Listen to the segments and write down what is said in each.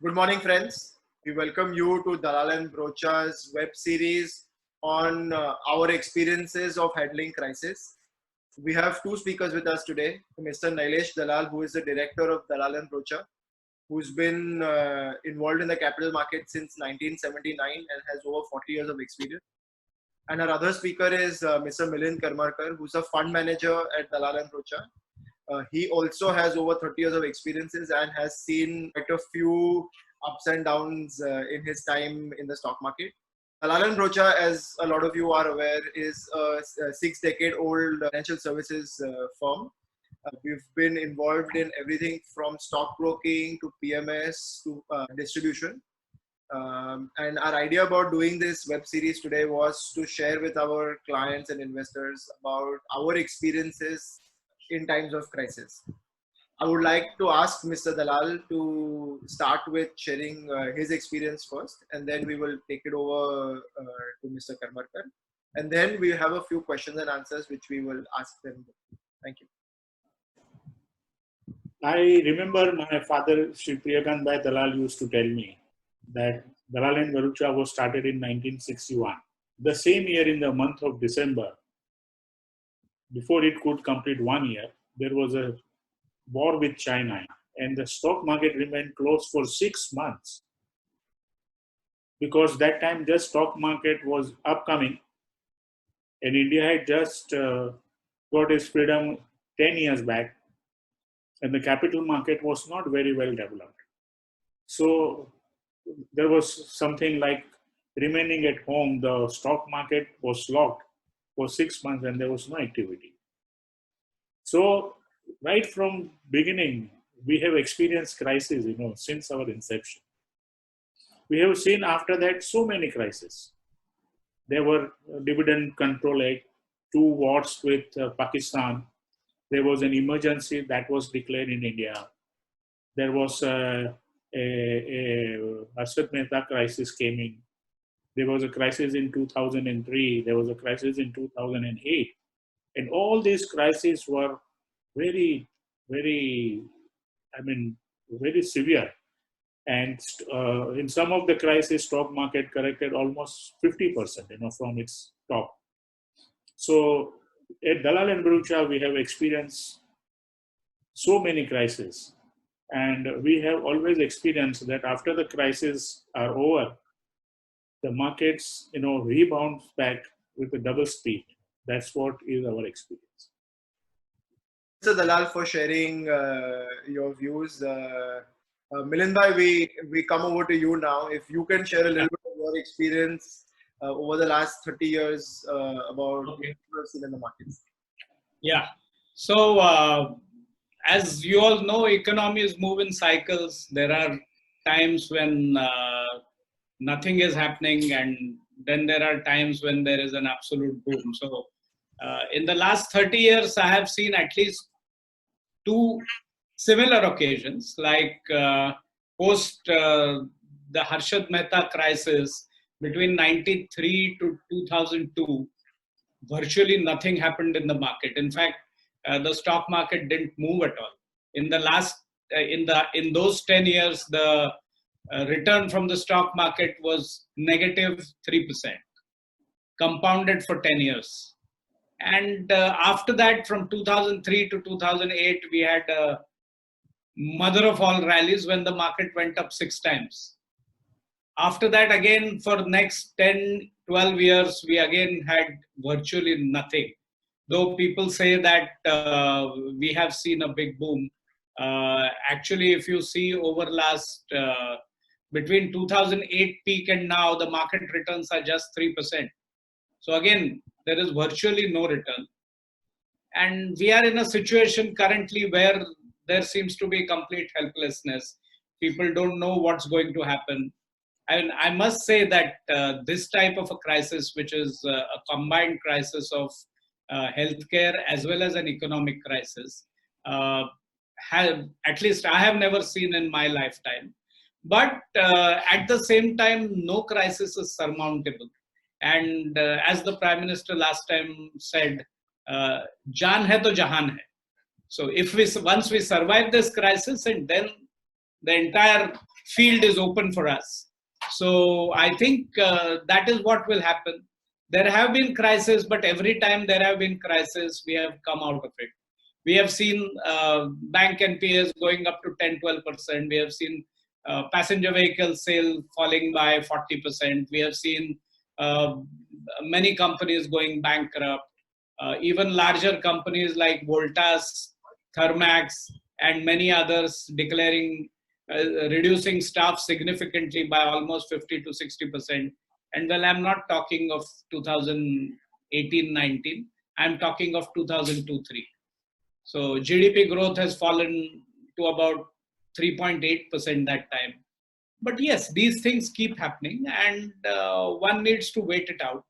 Good morning, friends. We welcome you to Dalal Broacha's web series on our experiences of handling crisis. We have two speakers with us today, Mr. Nilesh Dalal, who is the director of Dalal Broacha, who's been involved in the capital market since 1979 and has over 40 years of experience. And our other speaker is Mr. Milind Karmarkar, who's a fund manager at Dalal Broacha. He also has over 30 years of experiences and has seen quite a few ups and downs in his time in the stock market. Dalal Broacha, as a lot of you are aware, is a 6-decade-old financial services firm. We've been involved in everything from stockbroking to PMS to distribution. And our idea about doing this web series today was to share with our clients and investors about our experiences in times of crisis. I would like to ask Mr. Dalal to start with sharing his experience first, and then we will take it over to Mr. Karmarkar. And then we have a few questions and answers which we will ask them. Thank you. I remember my father, Sri Priyakant Bhai Dalal, used to tell me that Dalal & Broacha was started in 1961. The same year, in the month of December, before it could complete 1 year, there was a war with China and the stock market remained closed for 6 months. Because that time the stock market was upcoming and India had just got its freedom 10 years back and the capital market was not very well developed. So there was something like remaining at home, the stock market was locked for 6 months and there was no activity. So right from beginning, we have experienced crises, since our inception. We have seen after that so many crises. There were Dividend Control Act, 2 wars with Pakistan. There was an emergency that was declared in India. There was a Harshad Mehta crisis came in. There was a crisis in 2003. There was a crisis in 2008. And all these crises were very, very severe. And in some of the crises, stock market corrected almost 50%, from its top. So at Dalal & Broacha, we have experienced so many crises. And we have always experienced that after the crises are over, the markets, rebound back with a double speed. That's what is our experience. Mr. Dalal, for sharing your views. Milind bhai, we come over to you now. If you can share a little bit of your experience over the last 30 years about what you have seen in the markets. Yeah. So as you all know, economies move in cycles. There are times when nothing is happening, and then there are times when there is an absolute boom. So in the last 30 years, I have seen at least 2 similar occasions, like post the Harshad Mehta crisis between 93 to 2002, virtually nothing happened in the market. In fact, the stock market didn't move at all. In the last, in those 10 years, the return from the stock market was negative 3%, compounded for 10 years. And after that, from 2003 to 2008, we had mother of all rallies when the market went up 6 times. After that, again, for next 10, 12 years, we again had virtually nothing. Though people say that we have seen a big boom. Actually, if you see over last, between 2008 peak and now, the market returns are just 3%. So again, there is virtually no return. And we are in a situation currently where there seems to be complete helplessness. People don't know what's going to happen. And I must say that this type of a crisis, which is a combined crisis of healthcare as well as an economic crisis, at least I have never seen in my lifetime. But at the same time, no crisis is surmountable. And as the Prime Minister last time said, "Jaan hai to jahan hai." So if once we survive this crisis, and then the entire field is open for us. So I think that is what will happen. There have been crises, but every time there have been crises, we have come out of it. We have seen bank NPAs going up to 10-12%. We have seen passenger vehicle sale falling by 40%. We have seen uh, many companies going bankrupt. Even larger companies like Voltas, Thermax, and many others declaring reducing staff significantly by almost 50 to 60%. And well, I'm not talking of 2018-19. I'm talking of 2002-3. So GDP growth has fallen to about 3.8% that time. But yes, these things keep happening, and one needs to wait it out.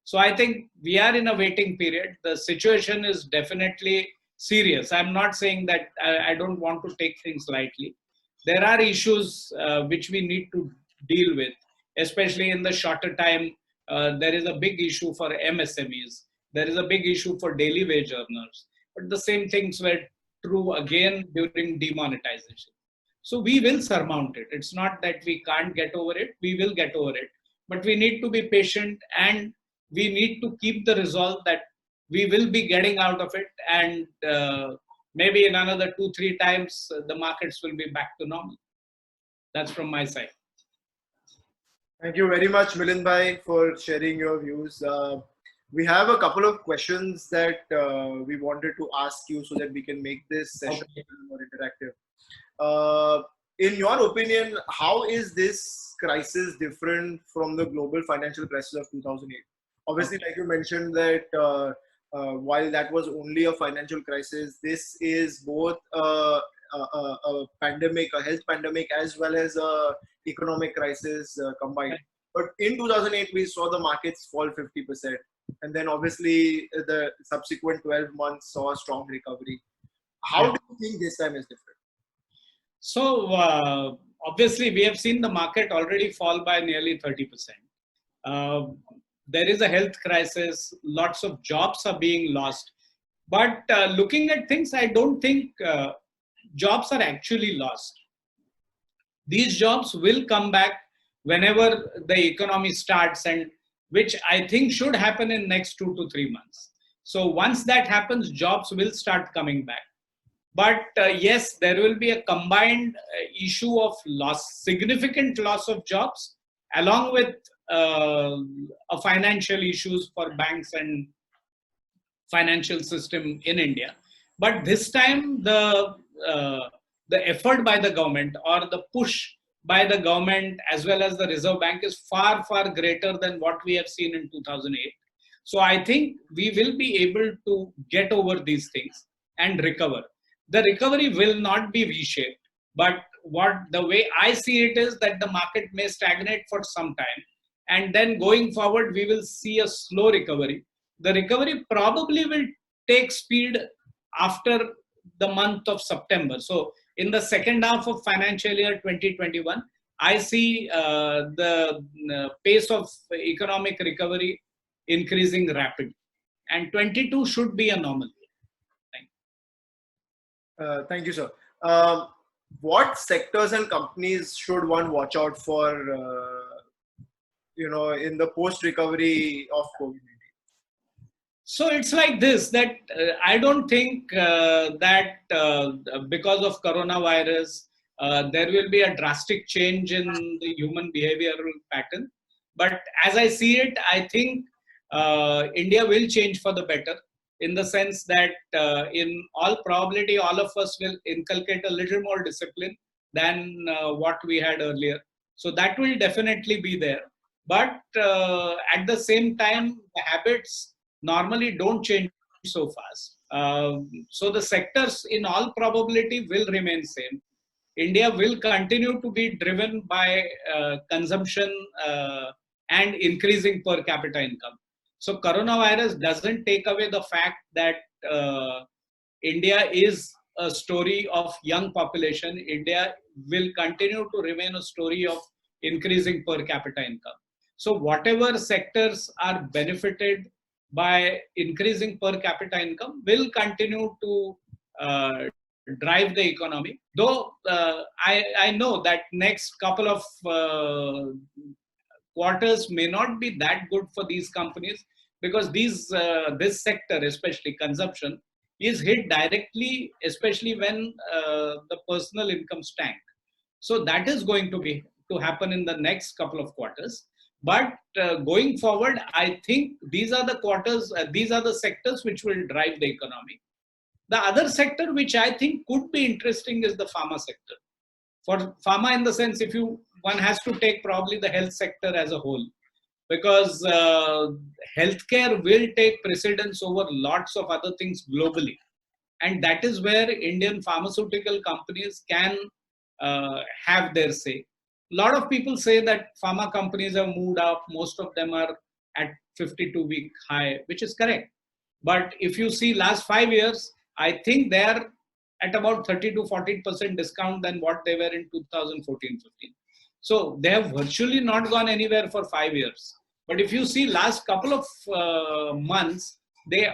So I think we are in a waiting period. The situation is definitely serious. I'm not saying that I don't want to take things lightly. There are issues which we need to deal with, especially in the shorter time. There is a big issue for MSMEs. There is a big issue for daily wage earners. But the same things were true again during demonetization. So we will surmount it. It's not that we can't get over it. We will get over it. But we need to be patient, and we need to keep the resolve that we will be getting out of it. And maybe in another 2-3 times, the markets will be back to normal. That's from my side. Thank you very much, Milind bhai, for sharing your views. We have a couple of questions that we wanted to ask you so that we can make this session more interactive. In your opinion, how is this crisis different from the global financial crisis of 2008? Obviously, like you mentioned that while that was only a financial crisis, this is both a pandemic, a health pandemic, as well as a economic crisis combined. But in 2008, we saw the markets fall 50%. And then obviously the subsequent 12 months saw a strong recovery. How do you think this time is different? So obviously we have seen the market already fall by nearly 30%. There is a health crisis, lots of jobs are being lost. But looking at things, I don't think jobs are actually lost. These jobs will come back whenever the economy starts, and which I think should happen in next 2 to 3 months. So once that happens, jobs will start coming back. But yes, there will be a combined issue of loss, significant loss of jobs, along with a financial issues for banks and financial system in India. But this time, the effort by the government, or the push by the government as well as the Reserve Bank, is far, far greater than what we have seen in 2008. So I think we will be able to get over these things and recover. The recovery will not be V-shaped, but the way I see it is that the market may stagnate for some time, and then going forward we will see a slow recovery. The recovery probably will take speed after the month of September. So in the second half of financial year 2021, I see the pace of economic recovery increasing rapidly, and 22 should be a normal year. Thank you, sir. What sectors and companies should one watch out for, in the post-recovery of COVID-19? So it's like this, that I don't think that because of coronavirus, there will be a drastic change in the human behavioral pattern. But as I see it, I think India will change for the better, in the sense that in all probability, all of us will inculcate a little more discipline than what we had earlier. So that will definitely be there. But at the same time, the habits normally don't change so fast. So the sectors in all probability will remain same. India will continue to be driven by consumption and increasing per capita income. So coronavirus doesn't take away the fact that India is a story of young population. India will continue to remain a story of increasing per capita income. So whatever sectors are benefited by increasing per capita income will continue to drive the economy. Though I know that next couple of quarters may not be that good for these companies, because this sector, especially consumption, is hit directly, especially when the personal incomes tank. So that is going to happen in the next couple of quarters. But going forward, I think these are the quarters, these are the sectors which will drive the economy. The other sector which I think could be interesting is the pharma sector. For pharma, in the sense, if one has to take probably the health sector as a whole, because healthcare will take precedence over lots of other things globally, and that is where Indian pharmaceutical companies can have their say. A lot of people say that pharma companies have moved up. Most of them are at 52-week high, which is correct. But if you see last 5 years, I think they are at about 30 to 40% discount than what they were in 2014-15. So they have virtually not gone anywhere for 5 years. But if you see last couple of months,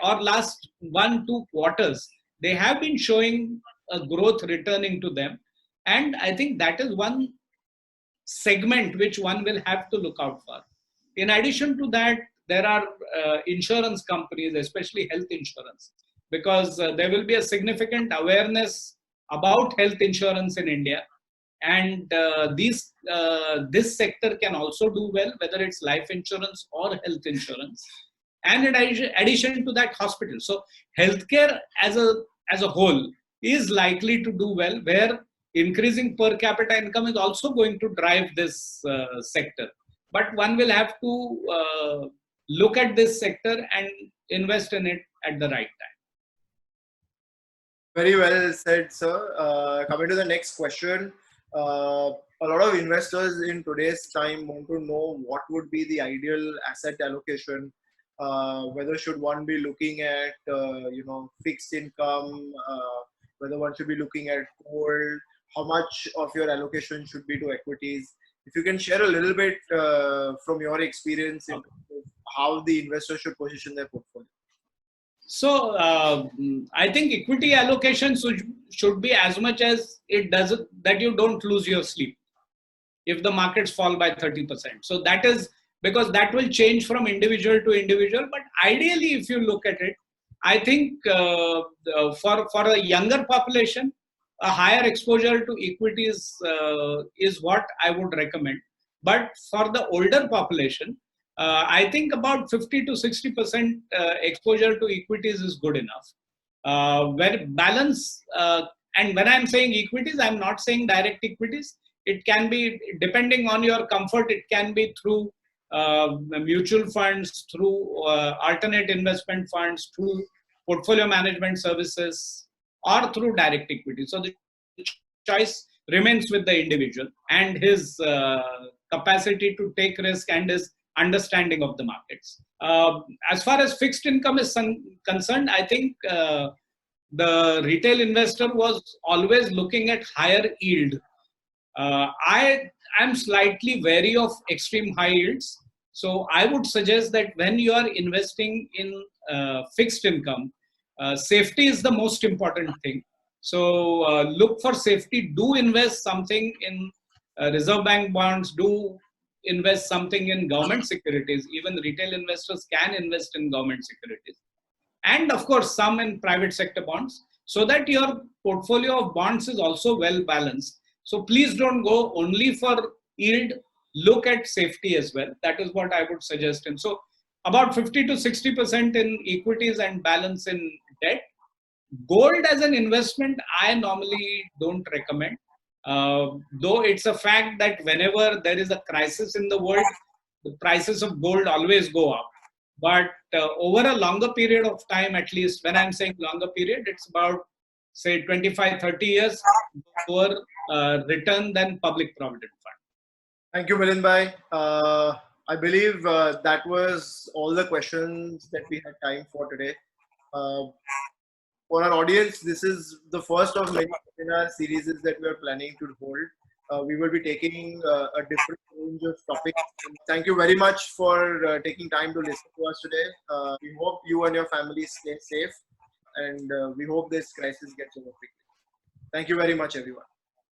or last 1-2 quarters, they have been showing a growth returning to them. And I think that is one segment which one will have to look out for. In addition to that, there are insurance companies, especially health insurance, because there will be a significant awareness about health insurance in India. And this sector can also do well, whether it's life insurance or health insurance. And in addition to that, hospitals. So healthcare as a whole is likely to do well, where increasing per capita income is also going to drive this sector. But one will have to look at this sector and invest in it at the right time. Very well said, sir. Coming to the next question. A lot of investors in today's time want to know what would be the ideal asset allocation. Whether should one be looking at fixed income, whether one should be looking at gold, how much of your allocation should be to equities. If you can share a little bit from your experience in how the investor should position their portfolio. So I think equity allocation should be as much as it does that you don't lose your sleep if the markets fall by 30%. So that is because that will change from individual to individual. But ideally, if you look at it, I think for a younger population, a higher exposure to equities is what I would recommend. But for the older population, I think about 50 to 60% exposure to equities is good enough. Where balance, and when I'm saying equities, I'm not saying direct equities. It can be, depending on your comfort, it can be through mutual funds, through alternate investment funds, through portfolio management services, or through direct equity. So the choice remains with the individual and his capacity to take risk and his understanding of the markets. As far as fixed income is concerned, I think the retail investor was always looking at higher yield. I am slightly wary of extreme high yields. So I would suggest that when you are investing in fixed income, safety is the most important thing. So look for safety. Do invest something in Reserve Bank bonds. Do invest something in government securities. Even retail investors can invest in government securities. And of course, some in private sector bonds, so that your portfolio of bonds is also well balanced. So please don't go only for yield. Look at safety as well. That is what I would suggest. And so about 50 to 60% in equities and balance in debt. Gold as an investment, I normally don't recommend. Though it's a fact that whenever there is a crisis in the world, the prices of gold always go up. But over a longer period of time, at least when I'm saying longer period, it's about, say, 25, 30 years lower return than public provident fund. Thank you, Milind bhai. I believe that was all the questions that we had time for today. For our audience, this is the first of many webinar series that we are planning to hold. We will be taking a different range of topics. Thank you very much for taking time to listen to us today. We hope you and your family stay safe, and we hope this crisis gets over quickly. Thank you very much, everyone.